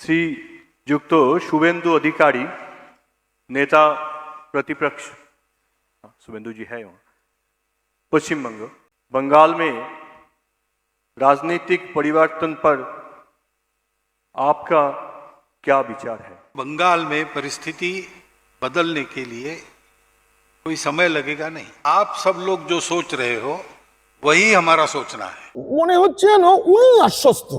श्रीयुक्त शुभेंदु अधिकारी, नेता प्रतिपक्ष, शुभेंदु जी है वहाँ, पश्चिम बंगाल में राजनीतिक परिवर्तन पर आपका क्या विचार है? बंगाल में परिस्थिति बदलने के लिए कोई समय लगेगा नहीं। आप सब लोग जो सोच रहे हो वही हमारा सोचना है। মনে হচ্ছে না উনি আশ্বস্ত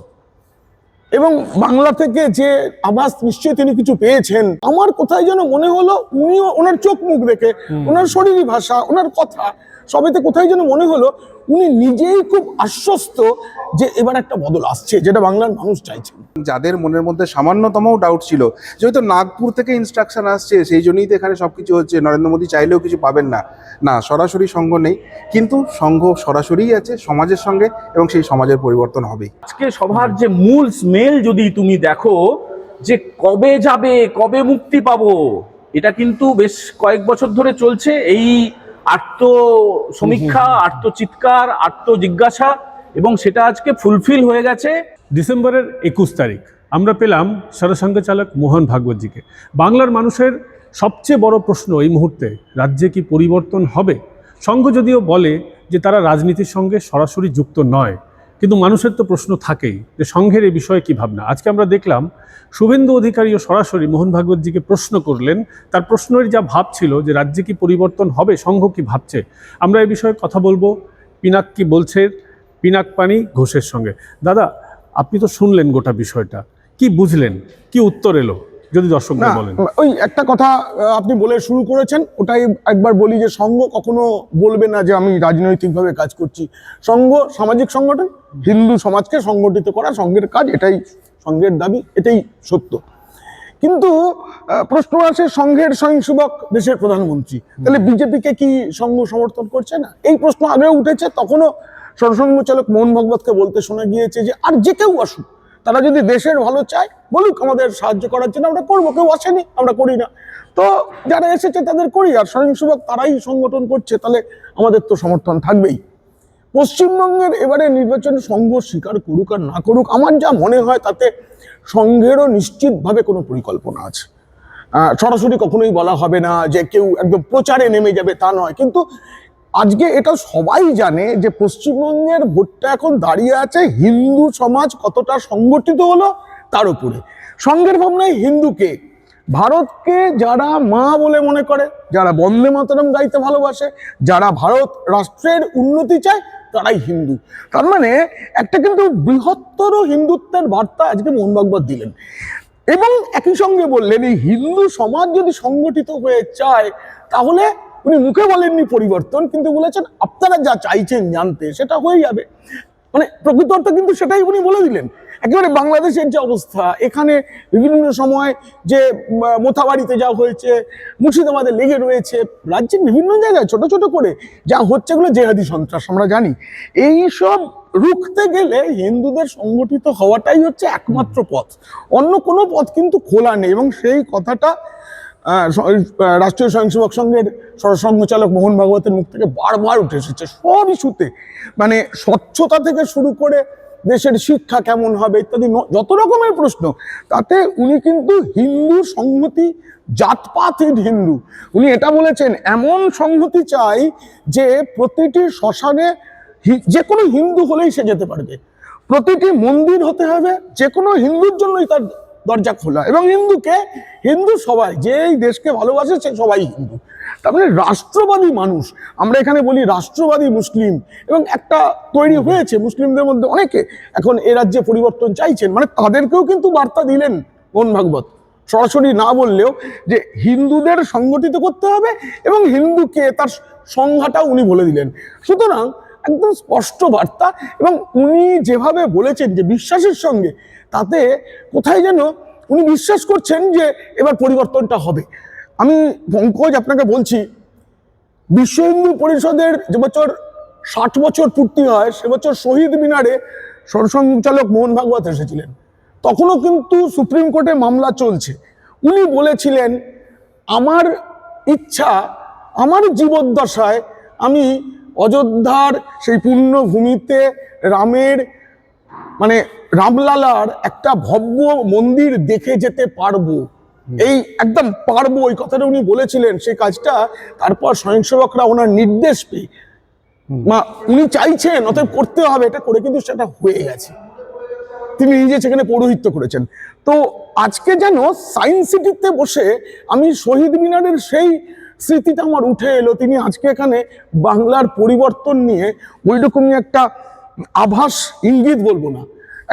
এবং বাংলা থেকে যে আভাস নিশ্চয়ই তিনি কিছু পেয়েছেন। আমার কোথায় যেন মনে হলো উনিও ওনার চোখ মুখ দেখে, ওনার শরীরী ভাষা, ওনার কথা সবেতে কোথায় যেন মনে হলো উনি নিজেই খুব আশ্বস্ত যে এবার একটা বদল আসছে, যেটা বাংলার মানুষ চাইছেন। যাদের মনের মধ্যে সামান্যতম ডাউট ছিল যেহেতু নাগপুর থেকে ইনস্ট্রাকশন আসছে সেই জন্যই তো এখানে সবকিছু হচ্ছে, নরেন্দ্র মোদী চাইলেও কিছু পাবেন না, না সরাসরি সংঘ নেই, কিন্তু সংঘ সরাসরিই আছে সমাজের সঙ্গে এবং সেই সমাজের পরিবর্তন হবেই। আজকে সভার যে মূল স্মেল যদি তুমি দেখো যে কবে যাবে, কবে মুক্তি পাবো, এটা কিন্তু বেশ কয়েক বছর ধরে চলছে। এই আত্ম সমীক্ষা, আত্মচিৎকার, আত্মজিজ্ঞাসা, এবং সেটা আজকে ফুলফিল হয়ে গেছে। ডিসেম্বরের 21 তারিখ আমরা পেলাম সরসংঘ চালক মোহন ভাগবতজিকে। বাংলার মানুষের সবচেয়ে বড় প্রশ্ন এই মুহূর্তে, রাজ্যে কি পরিবর্তন হবে? সংঘ যদিও বলে যে তারা রাজনীতির সঙ্গে সরাসরি যুক্ত নয়, কিন্তু মানুষের তো প্রশ্ন থাকেই যে সংঘের এই বিষয়ে কী ভাবনা। আজকে আমরা দেখলাম শুভেন্দু অধিকারীও সরাসরি মোহন ভাগবতজিকে প্রশ্ন করলেন, তার প্রশ্নের যা ভাব ছিল যে রাজ্যে কি পরিবর্তন হবে, সংঘ কি ভাবছে। আমরা এই বিষয়ে কথা বলবো পিনাক কি বলছে, পিনাক পানি ঘোষের সঙ্গে। দাদা, আপনি তো শুনলেন গোটা বিষয়টা, কি বুঝলেন, কি উত্তর এলো, যদি দর্শকরা বলেন। ওই একটা কথা আপনি বলে শুরু করেছেন, ওটাই একবার বলি যে সংঘ কখনো বলবে না যে আমি রাজনৈতিকভাবে কাজ করছি। সংঘ সামাজিক সংগঠন, হিন্দু সমাজকে সংগঠিত করা সংঘের কাজ, এটাই সংঘের দাবি, এটাই সত্য। কিন্তু প্রশ্ন আসে সংঘের স্বয়ংসেবক দেশের প্রধানমন্ত্রী, তাহলে বিজেপিকে কি সংঘ সমর্থন করছে না? এই প্রশ্ন আগেও উঠেছে, তখনও সরসংঘ চালক মোহন ভাগবতকে বলতে শোনা গিয়েছে যে আর যে কেউ আসুক, তারা যদি দেশের ভালো চায় বলুক, আমাদের সাহায্য করার জন্য আমরা করবো, কেউ আসেনি আমরা করি না, তো যারা এসেছে তাদের করি, আর স্বয়ংসেবক তারাই সংগঠন করছে, তাহলে আমাদের তো সমর্থন থাকবেই। পশ্চিমবঙ্গের এবারে নির্বাচনে সংঘ স্বীকার করুক আর না করুক, আমার যা মনে হয় তাতে সংঘেরও নিশ্চিতভাবে কোনো পরিকল্পনা আছে। সরাসরি কখনোই বলা হবে না যে কেউ একদম প্রচারে নেমে যাবে, তা নয়, কিন্তু আজকে এটা সবাই জানে যে পশ্চিমবঙ্গের ভোটটা এখন দাঁড়িয়ে আছে হিন্দু সমাজ কতটা সংগঠিত হলো তার উপরে। সংঘের ভাবনায় হিন্দুকে, ভারতকে যারা মা বলে মনে করে, যারা বন্দে মাতরম গাইতে ভালোবাসে, যারা ভারত রাষ্ট্রের উন্নতি চায়, তারাই হিন্দু। তার মানে একটা কিন্তু বৃহত্তর হিন্দুত্বের বার্তা আজকে মোহন ভাগবত দিলেন, এবং একই সঙ্গে বললেন এই হিন্দু সমাজ যদি সংগঠিত হয়ে চায়, তাহলে উনি মুখে বলেননি পরিবর্তন, কিন্তু বলেছেন আপনারা যা চাইছেন জানতে সেটা হয়ে যাবে। মানে প্রকৃত অর্থে কিন্তু সেটাই উনি বলে দিলেন। একেবারে বাংলাদেশের যে অবস্থা, এখানে বিভিন্ন সময় যে মোথাবাড়িতে যা হয়েছে, মুর্শিদাবাদে লেগে রয়েছে, রাজ্যের বিভিন্ন জায়গায় ছোট ছোট করে যা হচ্ছে, এগুলো জেহাদি সন্ত্রাস আমরা জানি। এই সব রুখতে গেলে হিন্দুদের সংগঠিত হওয়াটাই হচ্ছে একমাত্র পথ, অন্য কোনো পথ কিন্তু খোলা নেই। এবং সেই কথাটা রাষ্ট্রীয় স্বয়ংসেবক সংঘের সরসংঘ চালক মোহন ভাগবতের মুখ থেকে বারবার উঠে এসেছে সব ইস্যুতে, মানে স্বচ্ছতা থেকে শুরু করে দেশের শিক্ষা কেমন হবে ইত্যাদি যত রকমের প্রশ্ন, তাতে উনি কিন্তু হিন্দু সংহতি, জাতপাতহীন হিন্দু। উনি এটা বলেছেন এমন সংহতি চাই যে প্রতিটি শ্মশানে যে কোনো হিন্দু হলেই সে যেতে পারবে, প্রতিটি মন্দির হতে হবে যে কোনো হিন্দুর জন্যই তার দরজা খোলা, এবং হিন্দুকে হিন্দু সবাই, যে এই দেশকে ভালোবাসে সে সবাই হিন্দু। তার মানে রাষ্ট্রবাদী মানুষ, আমরা এখানে বলি রাষ্ট্রবাদী মুসলিম, এবং একটা তৈরি হয়েছে মুসলিমদের মধ্যে, অনেকে এখন এ রাজ্যে পরিবর্তন চাইছেন, মানে তাদেরকেও কিন্তু বার্তা দিলেন মোহন ভাগবত, সরাসরি না বললেও, যে হিন্দুদের সংগঠিত করতে হবে এবং হিন্দুকে তার সংজ্ঞাটাও উনি বলে দিলেন। সুতরাং একদম স্পষ্ট বার্তা, এবং উনি যেভাবে বলেছেন যে বিশ্বাসের সঙ্গে, তাতে কোথায় যেন উনি বিশ্বাস করছেন যে এবার পরিবর্তনটা হবে। আমি পঙ্কজ আপনাকে বলছি, বিশ্ব হিন্দু পরিষদের যে বছর 60 বছর পূর্তি হয়, সে বছর শহীদ মিনারে সরসংঘ চালক মোহন ভাগবত এসেছিলেন, তখনও কিন্তু সুপ্রিম কোর্টে মামলা চলছে। উনি বলেছিলেন আমার ইচ্ছা, আমার জীবদ্দশায় আমি অযোধ্যার সেই পুণ্যভূমিতে রামের মানে রামলালার একটা ভব্য মন্দির দেখে যেতে পারবো, এই একদম পারবো, ওই কথাটা উনি বলেছিলেন। সেই কাজটা তারপর স্বয়ংসেবকরা ওনার নির্দেশ পেয়ে উনি চাইছেন, অতএব করতে হবে, এটা করে কিন্তু সেটা হয়ে গেছে। তিনি নিজে সেখানে পৌরোহিত্য করেছেন। তো আজকে যেন সায়েন্স সিটিতে বসে আমি শহীদ মিনারের সেই স্মৃতিটা আমার উঠে এলো। তিনি আজকে এখানে বাংলার পরিবর্তন নিয়ে ওইরকমই একটা আভাস, ইঙ্গিত বলবো না,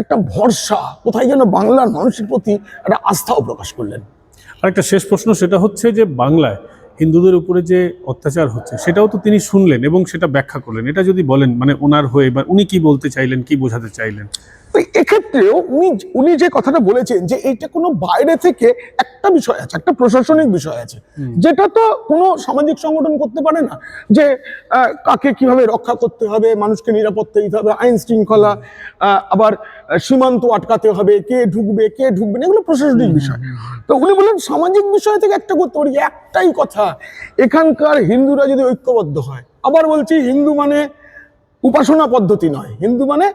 একটা ভরসা, কোথায় যেন বাংলার মানুষের প্রতি একটা আস্থাও প্রকাশ করলেন। আর একটা শেষ প্রশ্ন, সেটা হচ্ছে যে বাংলায় হিন্দুদের উপরে যে অত্যাচার হচ্ছে সেটাও তো তিনি শুনলেন এবং সেটা ব্যাখ্যা করলেন। এটা যদি বলেন মানে ওনার হয়ে, বা উনি কি বলতে চাইলেন, কি বোঝাতে চাইলেন? তো এক্ষেত্রেও উনি যে কথাটা বলেছেন যে এইটা কোনো বাইরে থেকে একটা বিষয় আছে, একটা প্রশাসনিক বিষয় আছে, যেটা তো কোনো সামাজিক সংগঠন করতে পারে না, যে কাকে কিভাবে রক্ষা করতে হবে, মানুষকে নিরাপত্তা দিতে হবে, আইন শৃঙ্খলা, আবার সীমান্ত আটকাতে হবে, কে ঢুকবে কে ঢুকবে না, এগুলো প্রশাসনিক বিষয়। তো উনি বললেন সামাজিক বিষয় থেকে একটা করতে পারি। একটাই কথা, এখানকার হিন্দুরা যদি ঐক্যবদ্ধ হয়, আবার বলছি হিন্দু মানে উপাসনা পদ্ধতি নয়, হিন্দু মানে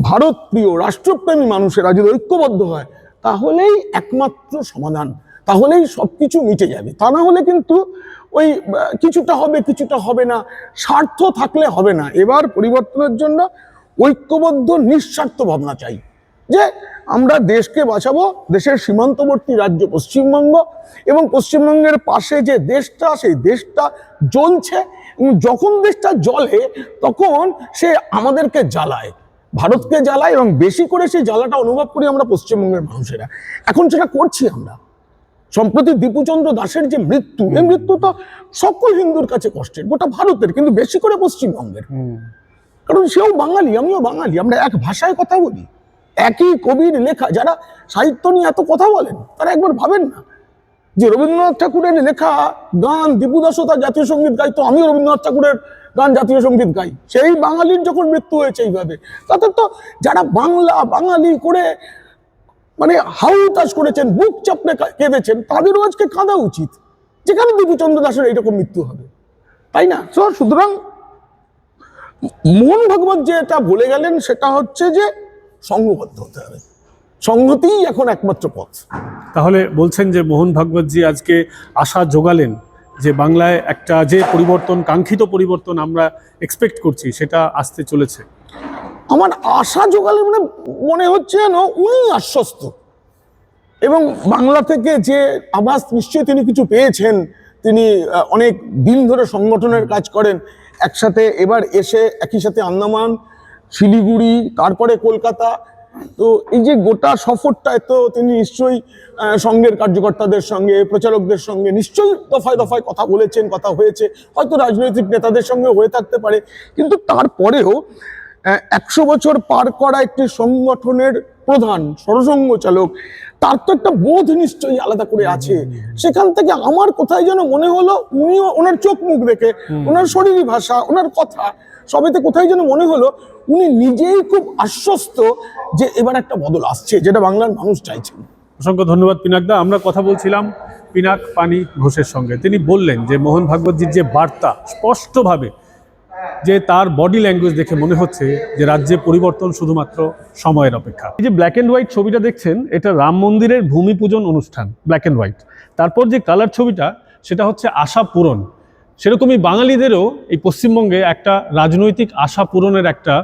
ভারত প্রিয় রাষ্ট্রপ্রেমী মানুষেরা যদি ঐক্যবদ্ধ হয়, তাহলেই একমাত্র সমাধান, তাহলেই সবকিছু মিটে যাবে। তা না হলে কিন্তু ওই কিছুটা হবে কিছুটা হবে না, স্বার্থ থাকলে হবে না। এবার পরিবর্তনের জন্য ঐক্যবদ্ধ নিঃস্বার্থ ভাবনা চাই, যে আমরা দেশকে বাঁচাবো। দেশের সীমান্তবর্তী রাজ্য পশ্চিমবঙ্গ, এবং পশ্চিমবঙ্গের পাশে যে দেশটা, সেই দেশটা জ্বলছে, এবং যখন দেশটা জ্বলে তখন সে আমাদেরকে জ্বালায়, ভারতকে জ্বালায়, এবং বেশি করে সেই জ্বালাটা অনুভব করি আমরা পশ্চিমবঙ্গের মানুষেরা। এখন সেটা করছি আমরা। সম্প্রতি দীপুচন্দ্র দাসের যে মৃত্যু, এই মৃত্যু তো সকল হিন্দুর কাছে কষ্টের, গোটা ভারতের, কিন্তু বেশি করে পশ্চিমবঙ্গের। কারণ সেও বাঙালি, আমিও বাঙালি, আমরা এক ভাষায় কথা বলি, একই কবির লেখা। যারা সাহিত্য নিয়ে এত কথা বলেন তারা একবার ভাবেন না যে রবীন্দ্রনাথ ঠাকুরের লেখা গান দীপু দাসও তার জাতীয় সঙ্গীত গাইতো, আমিও রবীন্দ্রনাথ ঠাকুরের গান জাতীয় সঙ্গীত গাই। সেই বাঙালির যখন মৃত্যু হয়েছে এইভাবে, তাতে তো যারা বাঙালি করে মানে হাউতাস করেছেন, বুক চাপড়ে কেঁদেছেন, তাদেরও আজকে কাঁদা উচিত, যেখানে দীপুচন্দ্র দাসের এইরকম মৃত্যু হবে, তাই না? সুতরাং মোহন ভাগবত যে এটা বলে গেলেন সেটা হচ্ছে যে সংঘবদ্ধ হতে হবে, সংহতিই এখন একমাত্র পথ। তাহলে বলছেন যে মোহন ভাগবতজি আজকে আশা জোগালেন যে বাংলায় একটা যে পরিবর্তন, কাঙ্ক্ষিত পরিবর্তন আমরা এক্সপেক্ট করছি, সেটা আসতে চলেছে। আমার আশা জোগালে মানে মনে হচ্ছে যেন উনি আশ্বস্ত, এবং বাংলা থেকে যে আভাস নিশ্চয়ই তিনি কিছু পেয়েছেন। তিনি অনেক দিন ধরে সংগঠনের কাজ করেন একসাথে, এবার এসে একই সাথে আন্দামান, শিলিগুড়ি, তারপরে কলকাতা। তো এই যে গোটা সফরটায় তো তিনি নিশ্চয়ই সংঘের কার্যকর্তাদের সঙ্গে, প্রচারকদের সঙ্গে নিশ্চয়ই দফায় দফায় কথা বলেছেন, কথা হয়েছে, হয়তো রাজনৈতিক নেতাদের সঙ্গে হয়ে থাকতে পারে, কিন্তু তারপরেও 100 বছর পার করা একটি সংগঠনের প্রধান, সরসংঘ চালক, তার তো একটা বোধ নিশ্চয়ই আলাদা করে আছে। সেখান থেকে আমার কোথায় যেন মনে হলো, উনিও ওনার চোখ মুখ দেখে, ওনার শরীরী ভাষা, ওনার কথা সবেতে কোথায় যেন মনে হলো উনি নিজেই খুব আশ্বস্ত যে এবার একটা বদল আসছে, যেটা বাংলার মানুষ চাইছেন। অসংখ্য ধন্যবাদ পিনাকদা। আমরা কথা বলছিলাম পিনাক পানি ঘোষের সঙ্গে। তিনি বললেন যে মোহন ভাগবতজির যে বার্তা, স্পষ্টভাবে যে তার বডি ল্যাঙ্গুয়েজ দেখে মনে হচ্ছে যে রাজ্যে পরিবর্তন শুধুমাত্র সময়ের অপেক্ষা। এই যে ব্ল্যাক অ্যান্ড হোয়াইট ছবিটা দেখছেন, এটা রাম মন্দিরের ভূমি পূজন অনুষ্ঠান, ব্ল্যাক অ্যান্ড হোয়াইট। তারপর যে কালার ছবিটা, সেটা হচ্ছে আশা পূরণ। সেরকমই বাঙালিদেরও এই পশ্চিমবঙ্গে একটা রাজনৈতিক আশা পূরণের একটা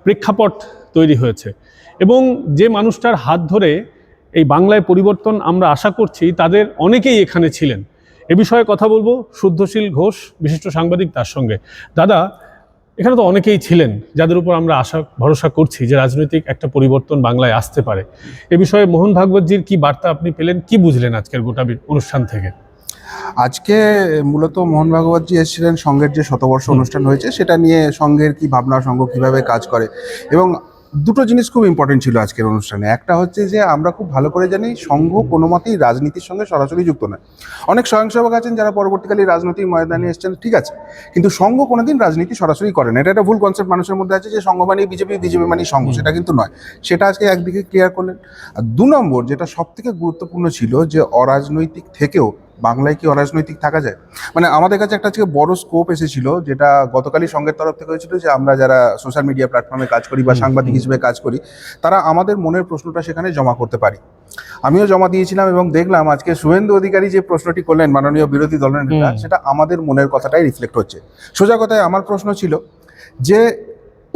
প্রেক্ষাপট তৈরি হয়েছে, এবং যে মানুষটার হাত ধরে এই বাংলায় পরিবর্তন আমরা আশা করছি, তাদের অনেকেই এখানে ছিলেন। এ বিষয়ে কথা বলবো শুদ্ধশীল ঘোষ, বিশিষ্ট সাংবাদিক, তার সঙ্গে। দাদা, এখানে তো অনেকেই ছিলেন যাদের উপর আমরা আশা ভরসা করছি যে রাজনৈতিক একটা পরিবর্তন বাংলায় আসতে পারে। এ বিষয়ে মোহন ভাগবতজির কি বার্তা আপনি পেলেন, কি বুঝলেন আজকের গোটা অনুষ্ঠান থেকে? আজকে মূলত মোহন ভাগবতজি এসেছিলেন সংঘের যে শতবর্ষ অনুষ্ঠান হয়েছে সেটা নিয়ে, সংঘের কি ভাবনা, সংঘ কিভাবে কাজ করে, এবং দুটো জিনিস খুব ইম্পর্টেন্ট ছিল আজকের অনুষ্ঠানে। একটা হচ্ছে যে আমরা খুব ভালো করে জানি সংঘ কোনো মতেই রাজনীতির সঙ্গে সরাসরি যুক্ত নয়। অনেক স্বয়ংসেবক আছেন যারা পরবর্তীকালে রাজনৈতিক ময়দানে এসেছেন, ঠিক আছে, কিন্তু সংঘ কোনোদিন রাজনীতি সরাসরি করে না। এটা একটা ভুল কনসেপ্ট মানুষের মধ্যে আছে যে সংঘ মানেই বিজেপি, বিজেপি মানেই সংঘ, সেটা কিন্তু নয়। সেটা আজকে একদিকে ক্লিয়ার করলেন। আর 2 নম্বর যেটা সব থেকে গুরুত্বপূর্ণ ছিল, যে অরাজনৈতিক থেকেও বাংলায় কি অরাজনৈতিক থাকা যায়? মানে আমাদের কাছে একটা আজকে বড় স্কোপ এসেছিল, যেটা গতকালই সঙ্গের তরফ থেকে হয়েছিল, যে আমরা যারা সোশ্যাল মিডিয়া প্ল্যাটফর্মে কাজ করি বা সাংবাদিক হিসেবে কাজ করি, তারা আমাদের মনের প্রশ্নটা সেখানে জমা করতে পারি। আমিও জমা দিয়েছিলাম এবং দেখলাম আজকে শুভেন্দু অধিকারী যে প্রশ্নটি করলেন মাননীয় বিরোধী দলের নেতা, সেটা আমাদের মনের কথাটাই রিফ্লেক্ট হচ্ছে। সোজা কথায় আমার প্রশ্ন ছিল যে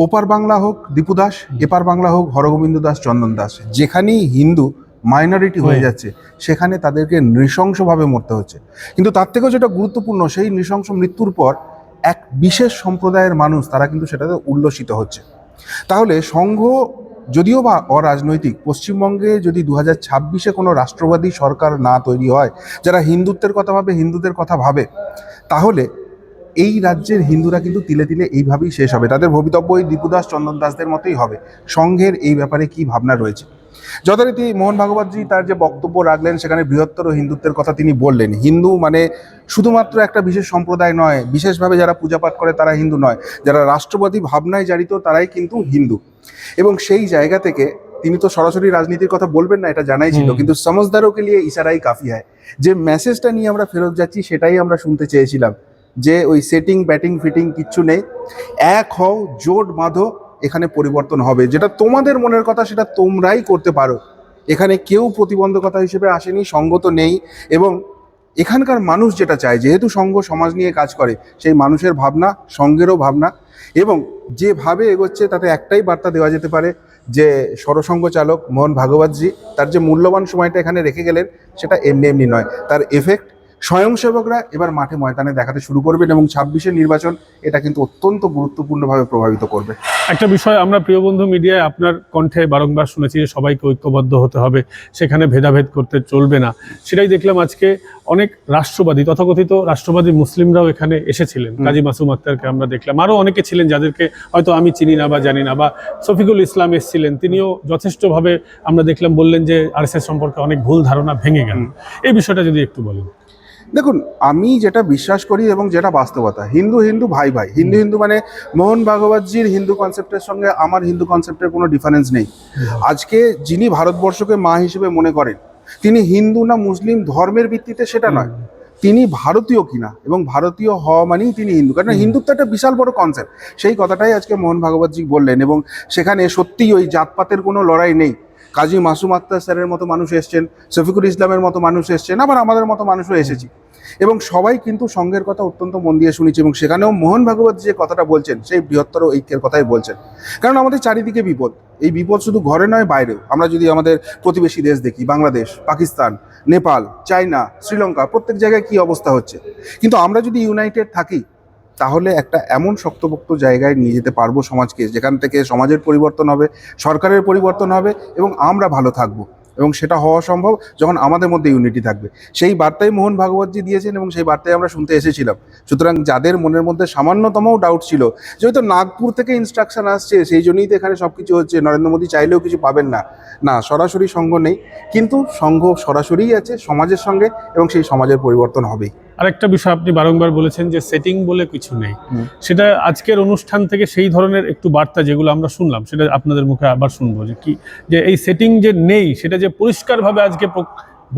ওপার বাংলা হোক দীপু দাস, এপার বাংলা হোক হরগোবিন্দ দাস, চন্দন দাস, যেখানেই হিন্দু মাইনরিটি হয়ে যাচ্ছে সেখানে তাদেরকে নৃশংসভাবে মরতে হচ্ছে। কিন্তু তার থেকেও যেটা গুরুত্বপূর্ণ, সেই নৃশংস মৃত্যুর পর এক বিশেষ সম্প্রদায়ের মানুষ তারা কিন্তু সেটাতে উল্লসিত হচ্ছে। তাহলে সংঘ যদিও বা অরাজনৈতিক, পশ্চিমবঙ্গে যদি 2026-এ কোনো রাষ্ট্রবাদী সরকার না তৈরি হয় যারা হিন্দুত্বের কথা ভাবে, হিন্দুদের কথা ভাবে, তাহলে এই রাজ্যের হিন্দুরা কিন্তু তিলে তিলে এইভাবেই শেষ হবে। তাদের ভবিতব্য এই দীপু দাস, চন্দন দাসদের মতোই হবে। সংঘের এই ব্যাপারে কি ভাবনা রয়েছে? যথারীতি মোহন ভাগবতজি তার যে বক্তব্য রাখলেন, সেখানে বৃহত্তর হিন্দুত্বের কথা তিনি বললেন। হিন্দু মানে শুধুমাত্র একটা বিশেষ সম্প্রদায় নয়, বিশেষভাবে যারা পূজা পাঠ করে তারা হিন্দু নয়, যারা রাষ্ট্রবাদী ভাবনায় জারিত তারাই কিন্তু হিন্দু। এবং সেই জায়গা থেকে তিনি তো সরাসরি রাজনীতির কথা বলবেন না, এটা জানাই ছিল, কিন্তু সমঝদারোকে লিয়ে ইশারাই কাফি হয়। যে মেসেজটা নিয়ে আমরা ফেরত যাচ্ছি সেটাই আমরা শুনতে চেয়েছিলাম, যে ওই সেটিং ব্যাটিং ফিটিং কিচ্ছু নেই, এক হও, জোট বাঁধো, এখানে পরিবর্তন হবে। যেটা তোমাদের মনের কথা সেটা তোমরাই করতে পারো। এখানে কেউ প্রতিবন্ধকতা হিসেবে আসেনি, সঙ্গত নেই। এবং এখানকার মানুষ যেটা চায়, যেহেতু সংঘ সমাজ নিয়ে কাজ করে, সেই মানুষের ভাবনা সংঘেরও ভাবনা, এবং যেভাবে এগোচ্ছে তাতে একটাই বার্তা দেওয়া যেতে পারে যে সরসংঘ চালক মোহন ভাগবতজি তার যে মূল্যবান সময়টা এখানে রেখে গেলেন, সেটা এমনি এমনি নয়। তার এফেক্ট স্বয়ংসেবকরা এবার মাঠে ময়দানে দেখাতে শুরু করবেন, এবং 26-এর নির্বাচন এটা কিন্তু অত্যন্ত গুরুত্বপূর্ণভাবে প্রভাবিত করবে। একটা বিষয় আমরা প্রিয় বন্ধু মিডিয়ায় আপনার কণ্ঠে বারংবার শুনেছি যে সবাইকে ঐক্যবদ্ধ হতে হবে, সেখানে ভেদাভেদ করতে চলবে না। সেটাই দেখলাম আজকে অনেক রাষ্ট্রবাদী, তথাকথিত রাষ্ট্রবাদী মুসলিমরাও এখানে এসেছিলেন। কাজী মাসুম আক্তারকে আমরা দেখলাম, আরও অনেকে ছিলেন যাদেরকে হয়তো আমি চিনি না বা জানি না, বা শফিকুল ইসলাম এসেছিলেন, তিনিও যথেষ্টভাবে আমরা দেখলাম বললেন যে আরএসএস সম্পর্কে অনেক ভুল ধারণা ভেঙে গেল। এই বিষয়টা যদি একটু বলেন। দেখুন, আমি যেটা বিশ্বাস করি এবং যেটা বাস্তবতা, হিন্দু হিন্দু ভাই ভাই, হিন্দু হিন্দু মানে মোহন ভাগবতজির হিন্দু কনসেপ্টের সঙ্গে আমার হিন্দু কনসেপ্টের কোনো ডিফারেন্স নেই। আজকে যিনি ভারতবর্ষকে মা হিসেবে মনে করেন, তিনি হিন্দু না মুসলিম ধর্মের ভিত্তিতে সেটা নয়, তিনি ভারতীয় কিনা এবং ভারতীয় হওয়া মানেই তিনি হিন্দু। কারণ হিন্দুত্ব একটা বিশাল বড় কনসেপ্ট, সেই কথাটাই আজকে মোহন ভাগবতজি বললেন। এবং সেখানে সত্যিই ওই জাতপাতের কোনো লড়াই নেই। কাজী মাসুম আক্তার স্যারের মতো মানুষ এসছেন, শফিকুল ইসলামের মতো মানুষ এসছেন, আবার আমাদের মতো মানুষও এসেছি, এবং সবাই কিন্তু সংঘের কথা অত্যন্ত মন দিয়ে শুনেছি। এবং সেখানেও মোহন ভাগবত যে কথাটা বলছেন, সেই বৃহত্তর ঐক্যের কথাই বলছেন। কারণ আমাদের চারিদিকে বিপদ, এই বিপদ শুধু ঘরে নয় বাইরেও। আমরা যদি আমাদের প্রতিবেশী দেশ দেখি, বাংলাদেশ, পাকিস্তান, নেপাল, চায়না, শ্রীলঙ্কা, প্রত্যেক জায়গায় কি অবস্থা হচ্ছে। কিন্তু আমরা যদি ইউনাইটেড থাকি, তাহলে একটা এমন শক্তপোক্ত জায়গায় নিয়ে যেতে পারবো সমাজকে, যেখান থেকে সমাজের পরিবর্তন হবে, সরকারের পরিবর্তন হবে, এবং আমরা ভালো থাকবো। এবং সেটা হওয়া সম্ভব যখন আমাদের মধ্যে ইউনিটি থাকবে। সেই বার্তাই মোহন ভাগবতজি দিয়েছেন এবং সেই বার্তাই আমরা শুনতে এসেছিলাম। সুতরাং যাদের মনের মধ্যে সামান্যতমও ডাউট ছিল, যেহেতু নাগপুর থেকে ইনস্ট্রাকশন আসছে সেই জন্যই তো এখানে সব কিছু হচ্ছে, নরেন্দ্র মোদী চাইলেও কিছু পাবেন না, না, সরাসরি সংঘ নেই, কিন্তু সংঘ সরাসরিই আছে সমাজের সঙ্গে, এবং সেই সমাজের পরিবর্তন হবেই। আরেকটা বিষয় আপনি বারংবার বলেছেন যে সেটিং বলে কিছু নেই, সেটা আজকের অনুষ্ঠান থেকে সেই ধরনের একটু বার্তা যেগুলো আমরা শুনলাম, সেটা আপনাদের মুখে আবার শুনবো যে কি, যে এই সেটিং যে নেই সেটা যে পরিষ্কারভাবে আজকে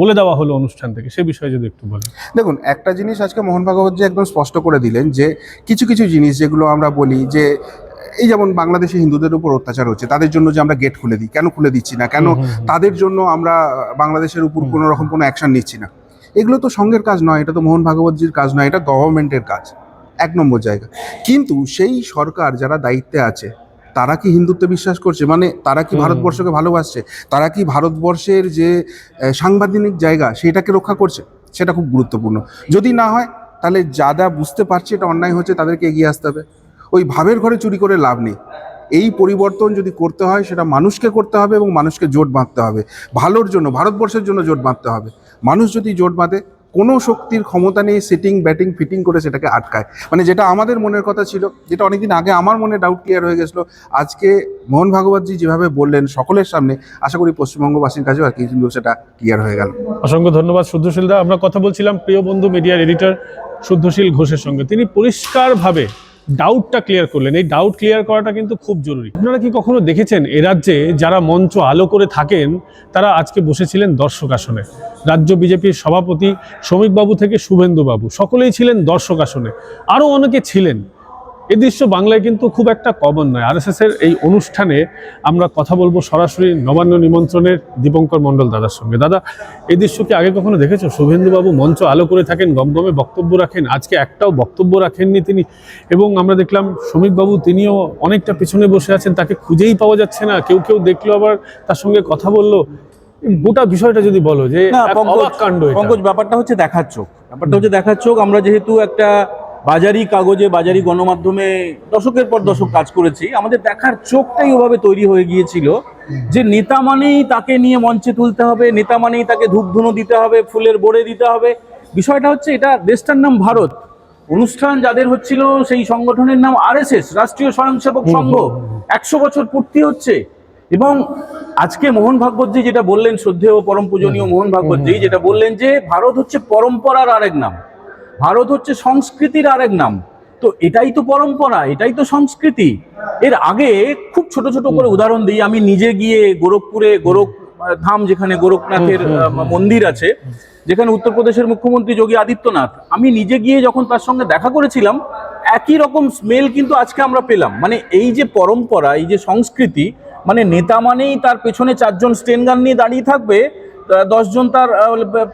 বলে দেওয়া হলো অনুষ্ঠান থেকে, সে বিষয়ে যদি একটু বলেন। দেখুন, একটা জিনিস আজকে মোহন ভাগবতজি একদম স্পষ্ট করে দিলেন, যে কিছু কিছু জিনিস যেগুলো আমরা বলি যে এই যেমন বাংলাদেশে হিন্দুদের উপর অত্যাচার হচ্ছে, তাদের জন্য যে আমরা গেট খুলে দিই, কেন খুলে দিচ্ছি না, কেন তাদের জন্য আমরা বাংলাদেশের উপর কোনো রকম কোনো অ্যাকশন নিচ্ছি না, এগুলো তো সংঘের কাজ নয়, এটা তো মোহন ভাগবতজির কাজ নয়, এটা গভর্নমেন্টের কাজ, 1 নম্বর জায়গা। কিন্তু সেই সরকার যারা দায়িত্বে আছে, তারা কি হিন্দুত্বে বিশ্বাস করছে? মানে তারা কি ভারতবর্ষকে ভালোবাসছে? তারা কি ভারতবর্ষের যে সাংবিধানিক জায়গা সেটাকে রক্ষা করছে? সেটা খুব গুরুত্বপূর্ণ। যদি না হয়, তাহলে যারা বুঝতে পারছে এটা অন্যায় হচ্ছে তাদেরকে এগিয়ে আসতে হবে। ওই ভাবের ঘরে চুরি করে লাভ নেই। এই পরিবর্তন যদি করতে হয়, সেটা মানুষকে করতে হবে এবং মানুষকে জোট বাঁধতে হবে, ভালোর জন্য, ভারতবর্ষের জন্য জোট বাঁধতে হবে। মানুষ যদি জোট বাঁধে, কোনো শক্তির ক্ষমতা নেই সেটিং ব্যাটিং ফিটিং করে সেটাকে আটকায়। মানে যেটা আমাদের মনের কথা ছিল, যেটা অনেকদিন আগে আমার মনে ডাউট ক্লিয়ার হয়ে গেছিলো, আজকে মোহন ভাগবতজি যেভাবে বললেন সকলের সামনে, আশা করি পশ্চিমবঙ্গবাসীর কাছেও আর কি কিন্তু সেটা ক্লিয়ার হয়ে গেল। অসংখ্য ধন্যবাদ শুদ্ধশীল দা। আমরা কথা বলছিলাম প্রিয় বন্ধু মিডিয়ার এডিটর শুদ্ধশীল ঘোষের সঙ্গে। তিনি পরিষ্কারভাবে ডাউটটা ক্লিয়ার করলেন। এই ডাউট ক্লিয়ার করাটা কিন্তু খুব জরুরি। আপনারা কি কখনো দেখেছেন এ রাজ্যে যারা মঞ্চ আলো করে থাকেন তারা আজকে বসেছিলেন দর্শক আসনে? রাজ্য বিজেপির সভাপতি শ্রমিকবাবু থেকে শুভেন্দুবাবু সকলেই ছিলেন দর্শক আসনে, আরও অনেকে ছিলেন। এই দৃশ্য বাংলায় কিন্তু খুব একটা কমন নয়। আরএসএস এর এই অনুষ্ঠানে আমরা কথা বলবো সরাসরি নবান্ন নিমন্ত্রণের দীপঙ্কর মণ্ডল দাদার সঙ্গে। দাদা, এই দৃশ্য কি আগে কখনো দেখেছো? শুভেন্দুবাবু মঞ্চ আলো করে থাকেন, গমগমে বক্তব্য রাখেন, আজকে একটাও বক্তব্য রাখেননি তিনি। এবং আমরা দেখলাম শ্রমিকবাবু তিনিও অনেকটা পেছনে বসে আছেন, তাকে খুঁজেই পাওয়া যাচ্ছে না। কেউ কেউ দেখলো আবার তার সঙ্গে কথা বললো। গোটা বিষয়টা যদি বলো যে এক অবাক কাণ্ড এটা। পঙ্কজ, ব্যাপারটা হচ্ছে দেখার চোখ। আমরা যেহেতু একটা বাজারি কাগজে, বাজারি গণমাধ্যমে দশকের পর দশক কাজ করেছি, আমাদের দেখার চোখটাই ওভাবে তৈরি হয়ে গিয়েছিল যে নেতা মানেই তাকে নিয়ে মঞ্চে তুলতে হবে, নেতা মানেই তাকে ধূপধুনো দিতে হবে, ফুলের বোড়ে দিতে হবে। বিষয়টা হচ্ছে, এটা দেশটার নাম ভারত, অনুষ্ঠান যাদের হচ্ছিল সেই সংগঠনের নাম আরএসএস, রাষ্ট্রীয় স্বয়ংসেবক সংঘ। 100 বছর পূর্তি হচ্ছে। এবং আজকে মোহন ভাগবতজি যেটা বললেন, শ্রদ্ধেয় পরম পূজনীয় মোহন ভাগবতজি যেটা বললেন যে ভারত হচ্ছে পরম্পরার আরেক নাম, ভারত হচ্ছে সংস্কৃতির আরেক নাম। তো এটাই তো পরম্পরা, এটাই তো সংস্কৃতি। এর আগে খুব ছোট ছোট করে উদাহরণ দিই। আমি নিজে গিয়ে গোরখপুরে, গোরখধাম যেখানে গোরখনাথের মন্দির আছে, যেখানে উত্তরপ্রদেশের মুখ্যমন্ত্রী যোগী আদিত্যনাথ, আমি নিজে গিয়ে যখন তার সঙ্গে দেখা করেছিলাম, একই রকম স্মেল কিন্তু আজকে আমরা পেলাম। মানে এই যে পরম্পরা, এই যে সংস্কৃতি, মানে নেতা মানেই তার পেছনে 4 জন স্টেন গান নিয়ে দাঁড়িয়ে থাকবে, 10 জন তার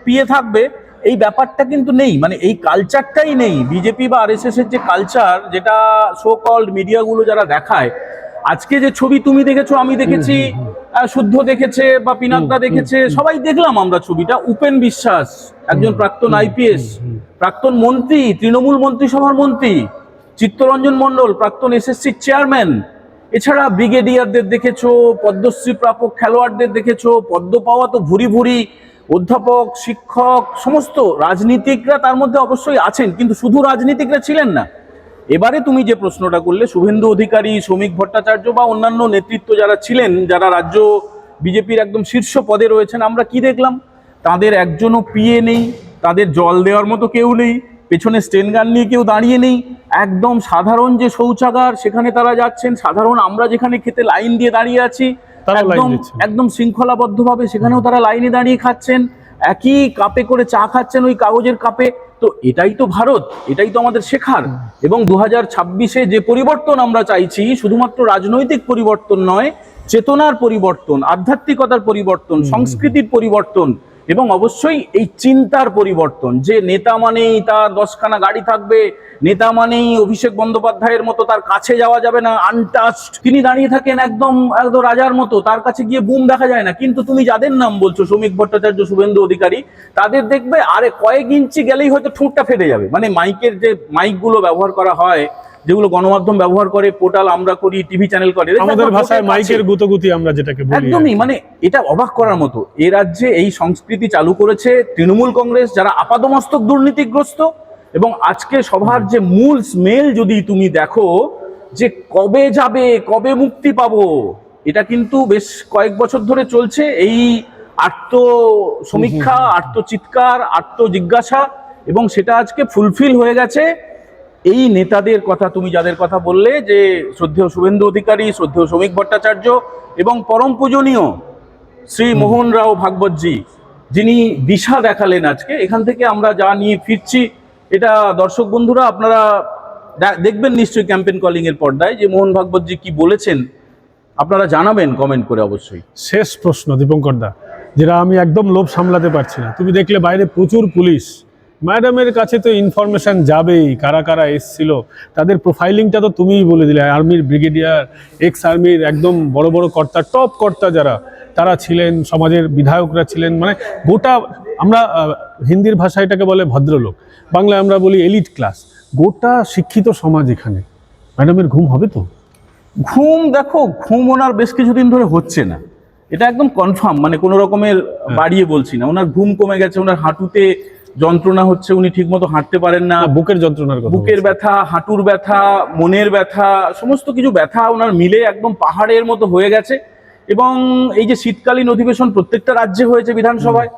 পিয়ে থাকবে, এই ব্যাপারটা কিন্তু নেই। মানে এই কালচারটাই নেই। বিজেপি বা আরএসএস এর যে কালচার, যেটা সো কল্ড মিডিয়াগুলো যারা দেখায়, আজকে যে ছবি তুমি দেখেছো, আমি দেখেছি, শুদ্ধ দেখেছে বা পিনাকদা দেখেছে, সবাই দেখলাম আমরা ছবিটা। উপেন বিশ্বাস, একজন প্রাক্তন আইপিএস, প্রাক্তন মন্ত্রী, তৃণমূল মন্ত্রিসভার মন্ত্রী, চিত্তরঞ্জন মণ্ডল, প্রাক্তন এসএসসি চেয়ারম্যান, এছাড়া ব্রিগেডিয়ারদের দেখেছো, পদ্মশ্রী প্রাপক খেলোয়াড়দের দেখেছো, পদ্ম পাওয়া তো ভুরি ভুরি অধ্যাপক, শিক্ষক, সমস্ত রাজনীতিকরা তার মধ্যে অবশ্যই আছেন, কিন্তু শুধু রাজনীতিকরা ছিলেন না। এবারে তুমি যে প্রশ্নটা করলে, শুভেন্দু অধিকারী, শ্রমিক ভট্টাচার্য বা অন্যান্য নেতৃত্ব যারা ছিলেন, যারা রাজ্য বিজেপির একদম শীর্ষ পদে রয়েছেন, আমরা কি দেখলাম? তাদের একজনও পিএ নেই, তাদের জল দেওয়ার মতো কেউ নেই, পেছনে স্টেন গান নিয়ে কেউ দাঁড়িয়ে নেই। একদম সাধারণ যে শৌচাগার, সেখানে তারা যাচ্ছেন। সাধারণ আমরা যেখানে খেতে লাইন দিয়ে দাঁড়িয়ে আছি, একদম শৃঙ্খলাবদ্ধভাবে সেখানেও তারা লাইনে দাঁড়িয়ে খাচ্ছেন, একই কাপে করে চা খাচ্ছেন, ওই কাগজের কাপে। তো এটাই তো ভারত, এটাই তো আমাদের শেখার। এবং 2026-এ যে পরিবর্তন আমরা চাইছি, শুধুমাত্র রাজনৈতিক পরিবর্তন নয়, চেতনার পরিবর্তন, আধ্যাত্মিকতার পরিবর্তন, সংস্কৃতির পরিবর্তন, এবং অবশ্যই এই চিন্তার পরিবর্তন। যে নেতা মানেই তার 10খানা গাড়ি থাকবে, নেতা মানেই অভিষেক বন্দ্যোপাধ্যায়ের মতো তার কাছে যাওয়া যাবে না, আনটাচড, তিনি দাঁড়িয়ে থাকেন একদম রাজার মতো, তার কাছে গিয়ে বুম দেখা যায় না। কিন্তু তুমি যাদের নাম বলছো, শ্রমিক ভট্টাচার্য, শুভেন্দু অধিকারী, তাদের দেখবে আরে কয়েক ইঞ্চি গেলেই হয়তো ঠোঁটটা ফেটে যাবে। মানে মাইকের যে মাইকগুলো ব্যবহার করা হয়, যেগুলো গণমাধ্যম ব্যবহার করে, পোর্টাল আমরা করি, টিভি চ্যানেল করে, আমাদের ভাষায় মাইকের গুতগুতি আমরা যেটাকে বলি, একদমই। মানে এটা অবাক করার মতো। এ রাজ্যে এই সংস্কৃতি চালু করেছে তৃণমূল কংগ্রেস, যারা আপাদমস্তক দুর্নীতিগ্রস্ত। এবং আজকে সভার যে মূল স্মেল যদি তুমি দেখো, যে কবে যাবে, কবে মুক্তি পাবো, এটা কিন্তু বেশ কয়েক বছর ধরে চলছে। এই আত্ম সমীক্ষা, আত্মচিৎকার, আত্মজিজ্ঞাসা, এবং সেটা আজকে ফুলফিল হয়ে গেছে। এই নেতাদের কথা তুমি যাদের কথা বললে, যে শ্রদ্ধেয় শুভেন্দু অধিকারী, শ্রদ্ধেয় শ্রমিক ভট্টাচার্য এবং পরম পূজনীয় শ্রী মোহন রাও ভাগবতজি, যিনি দিশা দেখালেন আজকে, এখান থেকে আমরা যা নিয়ে ফিরছি, এটা দর্শক বন্ধুরা আপনারা দেখবেন নিশ্চয়ই ক্যাম্পেইন কলিং এর পর্দায়, যে মোহন ভাগবতজি কি বলেছেন, আপনারা জানাবেন কমেন্ট করে অবশ্যই। শেষ প্রশ্ন দীপঙ্কর দা, যেটা আমি একদম লোভ সামলাতে পারছি না। তুমি দেখলে বাইরে প্রচুর পুলিশ, ম্যাডামের কাছে তো ইনফরমেশন যাবেই, কারা কারা এসছিল, তাদের প্রোফাইলিংটা তো তুমিই বলে দিলে। আর্মির ব্রিগেডিয়ার, এক্স আর্মির একদম বড় বড় কর্তা, টপ কর্তা যারা, তারা ছিলেন, সমাজের বিধায়করা ছিলেন। মানে গোটা, আমরা হিন্দির ভাষায় এটাকে বলে ভদ্রলোক, বাংলায় আমরা বলি এলিট ক্লাস। গোটা শিক্ষিত সমাজ এখানে। ম্যাডামের ঘুম হবে তো? ঘুম দেখো, ঘুম ওনার বেশ কিছুদিন ধরে হচ্ছে না, এটা একদম কনফার্ম। মানে কোনো রকমের বাড়িয়ে বলছি না, ওনার ঘুম কমে গেছে, ওনার হাঁটুতে যন্ত্রণা হচ্ছে, উনি ঠিকমতো হাঁটতে পারেন না, বুকের যন্ত্রণার কথা, বুকের ব্যথা, হাঁটুর ব্যথা, মনের ব্যথা, সমস্ত কিছু ব্যথা ওনার মিলে একদম পাহাড়ের মতো হয়ে গেছে। এবং এই যে শীতকালীন অধিবেশন প্রত্যেকটা রাজ্যে হয়েছে, বিধানসভায়,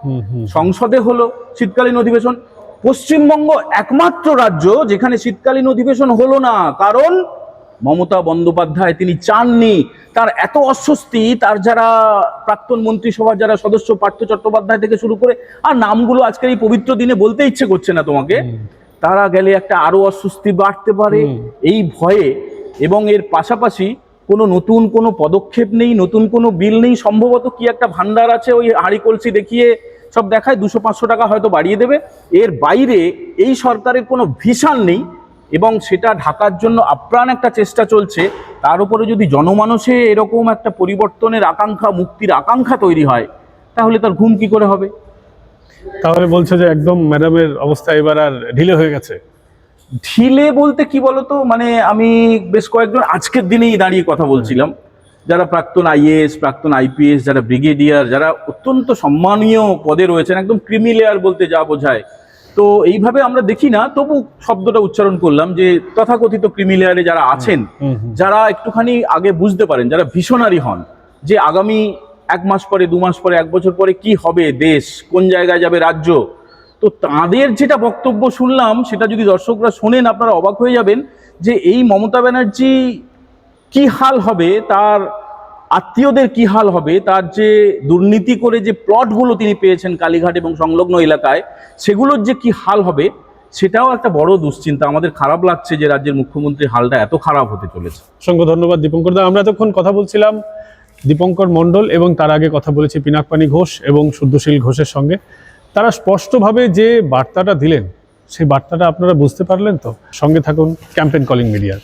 সংসদে হলো শীতকালীন অধিবেশন, পশ্চিমবঙ্গ একমাত্র রাজ্য যেখানে শীতকালীন অধিবেশন হলো না, কারণ মমতা বন্দ্যোপাধ্যায় তিনি চাননি। তার এত অস্বস্তি, তার যারা প্রাক্তন মন্ত্রিসভার যারা সদস্য, পার্থ চট্টোপাধ্যায় থেকে শুরু করে, আর নামগুলো আজকের এই পবিত্র দিনে বলতে ইচ্ছে করছে না তোমাকে, তারা গেলে একটা আরো অস্বস্তি বাড়তে পারে এই ভয়ে। এবং এর পাশাপাশি নতুন কোনো পদক্ষেপ নেই, নতুন কোনো বিল নেই। সম্ভবত কি একটা ভান্ডার আছে, ওই হাঁড়ি কলসি দেখিয়ে সব দেখায়, 200-500 টাকা হয়তো বাড়িয়ে দেবে। এর বাইরে এই সরকারের কোনো ভিশন নেই, এবং সেটা ঢাকার জন্য আপ্রাণ একটা চেষ্টা চলছে। তার উপরে যদি জনমানসে এরকম একটা পরিবর্তনের আকাঙ্ক্ষা, মুক্তির আকাঙ্ক্ষা তৈরি হয়, তাহলে তার ঘুম কি করে হবে? তাহলে বলছো যে একদম ম্যাডামের অবস্থা এবার আর ঢিলে হয়ে গেছে? ঢিলে বলতে কি বলতো, মানে আমি বেশ কয়েকজন আজকের দিনেই দাঁড়িয়ে কথা বলছিলাম, যারা প্রাক্তন আইএএস, প্রাক্তন আইপিএস, যারা ব্রিগেডিয়ার, যারা অত্যন্ত সম্মানীয় পদে রয়েছেন, একদম ক্রিমি লেয়ার বলতে যা বোঝায়। তো এইভাবে আমরা দেখি না, তবু শব্দটা উচ্চারণ করলাম যে তথাকথিত ক্রিমি লেয়ারে যারা আছেন, যারা একটুখানি আগে বুঝতে পারেন, যারা ভিশনারি হন যে আগামী 1 মাস পরে, 2 মাস পরে, 1 বছর পরে কি হবে দেশ, কোন জায়গায় যাবে রাজ্য, তো তাদের যেটা বক্তব্য শুনলাম, সেটা যদি দর্শকরা শোনেন আপনারা অবাক হয়ে যাবেন যে এই মমতা ব্যানার্জি কি হাল হবে, তার আত্মীয়দের কি হাল হবে, তার যে দুর্নীতি করে যে প্লটগুলো তিনি পেয়েছেন কালীঘাট এবং সংলগ্ন এলাকায়, সেগুলোর যে কি হাল হবে, সেটাও একটা বড় দুশ্চিন্তা। আমাদের খারাপ লাগছে যে রাজ্যের মুখ্যমন্ত্রীর হালটা এত খারাপ হতে চলেছে। অসংখ্য ধন্যবাদ দীপঙ্কর দা। আমরা এতক্ষণ কথা বলছিলাম দীপঙ্কর মণ্ডল এবং তার আগে কথা বলেছি পিনাকপানি ঘোষ এবং শুদ্ধশীল ঘোষের সঙ্গে। তারা স্পষ্টভাবে যে বার্তাটা দিলেন, সেই বার্তাটা আপনারা বুঝতে পারলেন তো? সঙ্গে থাকুন ক্যাম্পেইন কলিং মিডিয়ার।